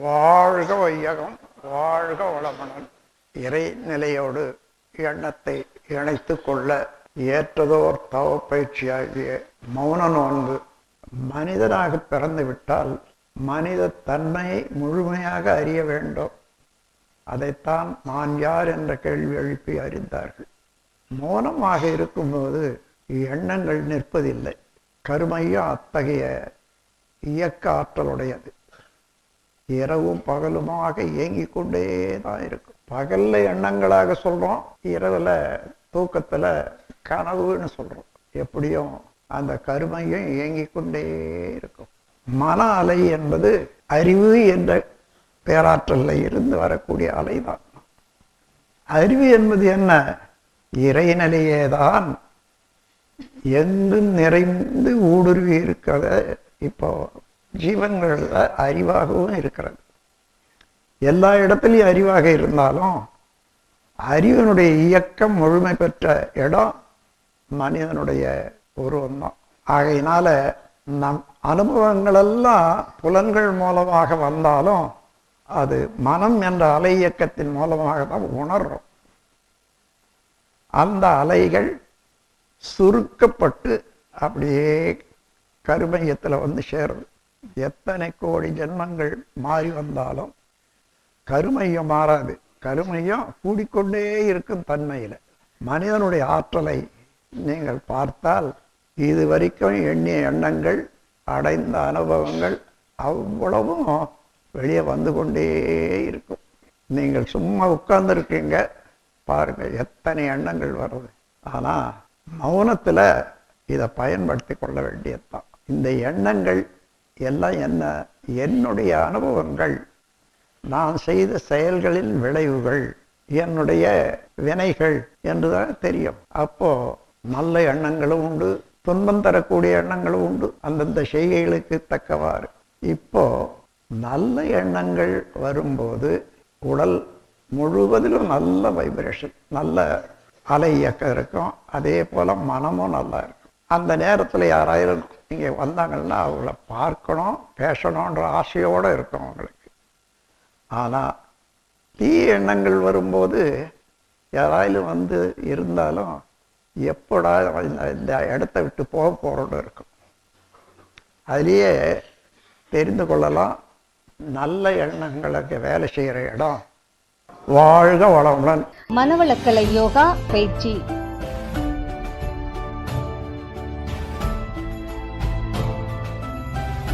வாழ்க வையகம், வாழ்க வளமுடன். இறைநிலையோடு எண்ணத்தை இணைத்து கொள்ள ஏற்றதோர் தவப்பயிற்சியாகிய மௌன நோன்பு. மனிதனாக பிறந்து விட்டால் மனித தன்மையை முழுமையாக அறிய வேண்டும். அதைத்தான் நான் யார் என்ற கேள்வி எழுப்பி அறிந்தார்கள். மௌனமாக இருக்கும்போது எண்ணங்கள் நிற்பதில்லை. கருமையும் அத்தகைய இயக்க ஆற்றலுடையது. இரவும் பகலுமாக இயங்கிக் கொண்டே தான் இருக்கும். பகல்ல எண்ணங்களாக சொல்றோம், இரவுல தூக்கத்துல கனவுன்னு சொல்றோம். எப்படியும் அந்த கருமையும் இயங்கிக் கொண்டே இருக்கும். மன அலை என்பது அறிவு என்ற பேராற்றல்ல இருந்து வரக்கூடிய அலைதான். அறிவு என்பது என்ன? இறைநிலையேதான் எங்கும் நிறைந்து ஊடுருவி இருக்கிறது. இப்போ ஜீவன்கள்ல அறிவாகவும் இருக்கிறது. எல்லா இடத்துலையும் அறிவாக இருந்தாலும் அறிவினுடைய இயக்கம் முழுமை பெற்ற இடம் மனிதனுடைய உருவம்தான். ஆகையினால நம் அனுபவங்கள் எல்லாம் புலன்கள் மூலமாக வந்தாலும் அது மனம் என்ற அலை இயக்கத்தின் மூலமாக தான் உணர்றோம். அந்த அலைகள் சுருக்கப்பட்டு அப்படியே கருமையத்தில் வந்து சேருது. எத்தனை கோடி ஜென்மங்கள் மாறி வந்தாலும் கருமையம் மாறாது. கருமையம் கூடிக்கொண்டே இருக்கும் தன்மையில. மனிதனுடைய ஆற்றலை நீங்கள் பார்த்தால் இதுவரைக்கும் எண்ணிய எண்ணங்கள், அடைந்த அனுபவங்கள் அவ்வளவும் வெளியே வந்து கொண்டே இருக்கும். நீங்கள் சும்மா உட்கார்ந்து இருக்கீங்க, பாருங்க எத்தனை எண்ணங்கள் வருது. ஆனா மௌனத்துல இதை பயன்படுத்தி கொள்ள வேண்டியதுதான். இந்த எண்ணங்கள் எல்லாம் என்ன? என்னுடைய அனுபவங்கள், நான் செய்த செயல்களின் விளைவுகள், என்னுடைய வினைகள் என்றுதான் தெரியும். அப்போ நல்ல எண்ணங்களும் உண்டு, துன்பம் தரக்கூடிய எண்ணங்களும் உண்டு, அந்தந்த செய்கைகளுக்கு தக்கவாறு. இப்போ நல்ல எண்ணங்கள் வரும்போது உடல் முழுவதிலும் நல்ல வைப்ரேஷன், நல்ல அலை இயக்கம் இருக்கும். அதே போல மனமும் நல்லா இருக்கும். அந்த நேரத்தில் யாராயிரம் இங்கே வந்தாங்கன்னா அவங்கள பார்க்கணும், பேசணுன்ற ஆசையோடு இருக்கும் அவங்களுக்கு. ஆனால் தீய எண்ணங்கள் வரும்போது யாராயிலும் வந்து இருந்தாலும் எப்படா இந்த இடத்த விட்டு போக போகிறோன்னு இருக்கும். அதுலேயே தெரிந்து கொள்ளலாம் நல்ல எண்ணங்களுக்கு வேலை செய்கிற இடம். வாழ்க வளமுடன். மனவளக்கலை யோகா பயிற்சி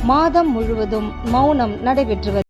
மாதம் முழுவதும் மௌனம் நடைபெற்று